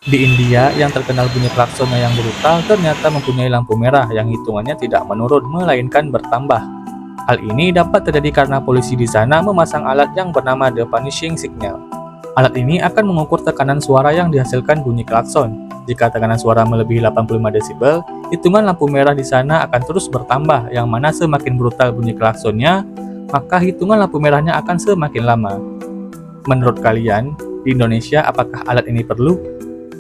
Di India, yang terkenal bunyi klaksonnya yang brutal ternyata mempunyai lampu merah yang hitungannya tidak menurun, melainkan bertambah. Hal ini dapat terjadi karena polisi di sana memasang alat yang bernama The Punishing Signal. Alat ini akan mengukur tekanan suara yang dihasilkan bunyi klakson. Jika tekanan suara melebihi 85 desibel, hitungan lampu merah di sana akan terus bertambah, yang mana semakin brutal bunyi klaksonnya, maka hitungan lampu merahnya akan semakin lama. Menurut kalian, di Indonesia apakah alat ini perlu?